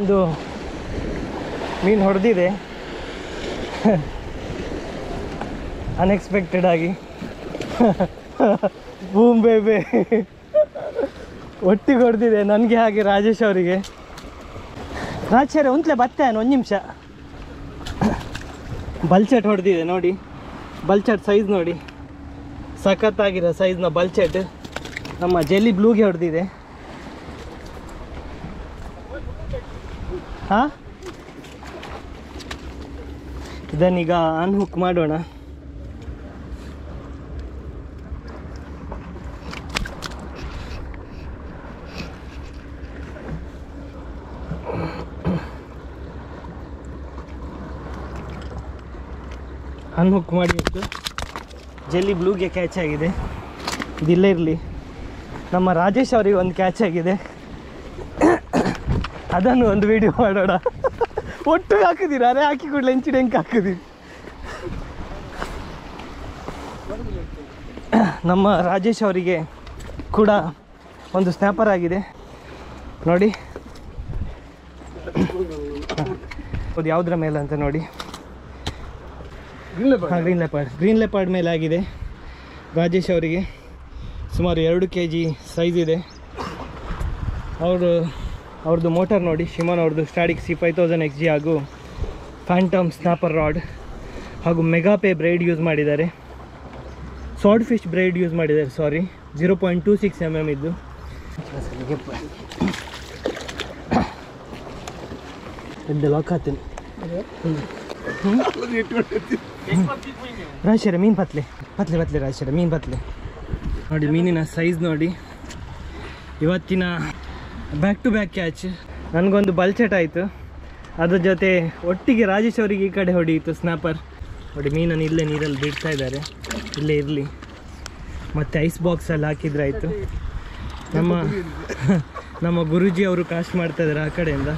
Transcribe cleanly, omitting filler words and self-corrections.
ಒಂದು ಮೀನು ಹೊಡೆದಿದೆ ಅನ್ಎಕ್ಸ್ಪೆಕ್ಟೆಡ್ ಆಗಿ. ಬೂಮ್ ಬೇಬೆ ಒಟ್ಟಿಗೆ ಹೊಡೆದಿದೆ ನನಗೆ ಹಾಗೆ ರಾಜೇಶ್ ಅವರಿಗೆ. ರಾಜೇಶ್ ಒಂದ್ಲೆ ಬರ್ತೇನೆ ಒಂದು ನಿಮಿಷ. ಬಲ್ಚಟ್ ಹೊಡೆದಿದೆ ನೋಡಿ, ಬಲ್ಚಟ್ ಸೈಜ್ ನೋಡಿ, ಸಖತ್ತಾಗಿರೋ ಸೈಜ್ನ ಬಲ್ಚಟ್ ನಮ್ಮ ಜೆಲ್ಲಿ ಬ್ಲೂಗೆ ಹೊಡೆದಿದೆ. ಹಾಂ, ಇದನ್ನೀಗ ಅನ್ಹುಕ್ ಮಾಡೋಣ. ಅನ್ಹುಕ್ ಮಾಡಿ ಇಟ್ಟು ಜೆಲ್ಲಿ ಬ್ಲೂಗೆ ಕ್ಯಾಚ್ ಆಗಿದೆ. ಇದಿಲ್ಲೇ ಇರಲಿ. ನಮ್ಮ ರಾಜೇಶ್ ಅವರಿಗೆ ಒಂದು ಕ್ಯಾಚ್ ಆಗಿದೆ, ಅದನ್ನು ಒಂದು ವಿಡಿಯೋ ಮಾಡೋಣ. ಒಟ್ಟು ಹಾಕಿದ್ದೀರಾ? ಅರೆ ಹಾಕಿ ಕೂಡಲೇ ಹೆಂಚಿಡೆ ಹೆಂಗೆ ಹಾಕಿದ್ದೀವಿ. ನಮ್ಮ ರಾಜೇಶ್ ಅವರಿಗೆ ಕೂಡ ಒಂದು ಸ್ನ್ಯಾಪರ್ ಆಗಿದೆ ನೋಡಿ. ಅದು ಯಾವುದರ ಮೇಲೆ ಅಂತ ನೋಡಿ. ಗ್ರೀನ್ ಲೆಪಾರ್ಡ್ ಮೇಲೆ ಆಗಿದೆ ರಾಜೇಶ್ ಅವರಿಗೆ. ಸುಮಾರು 2 kg ಸೈಜ್ ಇದೆ. ಅವ್ರದ್ದು ಮೋಟರ್ ನೋಡಿ, ಶಿಮನ್ ಅವ್ರದ್ದು ಸ್ಟಾಟಿಕ್ C5000 XG ಹಾಗೂ ಫ್ಯಾಂಟಮ್ ಸ್ನ್ಯಾಪರ್ ರಾಡ್ ಹಾಗೂ ಮೆಗಾಪೇ ಬ್ರೈಡ್ ಯೂಸ್ ಮಾಡಿದ್ದಾರೆ. ಸಾಲ್ಟ್ ಫಿಶ್ ಬ್ರೈಡ್ ಯೂಸ್ ಮಾಡಿದ್ದಾರೆ, ಸಾರಿ 0.26 mm ಇದ್ದು. ಎದ್ದು ಲಾಕ್ ಹಾಕ್ತೀನಿ. ರಾಜೇಶ್ವರ ಮೀನು ಪತ್ಲೆ ರಾಜೇಶ್ವರ ಮೀನು ಪತ್ಲೆ ನೋಡಿ. ಮೀನಿನ ಸೈಜ್ ನೋಡಿ. ಇವತ್ತಿನ ಬ್ಯಾಕ್ ಟು ಬ್ಯಾಕ್ ಕ್ಯಾಚ್. ನನಗೊಂದು ಬಲ್ಚಟ್ ಆಯಿತು, ಅದ್ರ ಜೊತೆ ಒಟ್ಟಿಗೆ ರಾಜೇಶ್ ಅವರಿಗೆ ಈ ಕಡೆ ಹೊಡೆಯಿತು ಸ್ನ್ಯಾಪರ್ ನೋಡಿ. ಮೀನನ್ನು ಇಲ್ಲೇ ನೀರಲ್ಲಿ ಬಿಡ್ತಾ ಇದ್ದಾರೆ, ಇಲ್ಲೇ ಇರಲಿ. ಮತ್ತು ಐಸ್ ಬಾಕ್ಸಲ್ಲಿ ಹಾಕಿದ್ರಾಯಿತು. ನಮ್ಮ ಗುರೂಜಿ ಅವರು ಕಾಸ್ಟ್ ಮಾಡ್ತಾ ಇದ್ದಾರೆ ಆ ಕಡೆಯಿಂದ.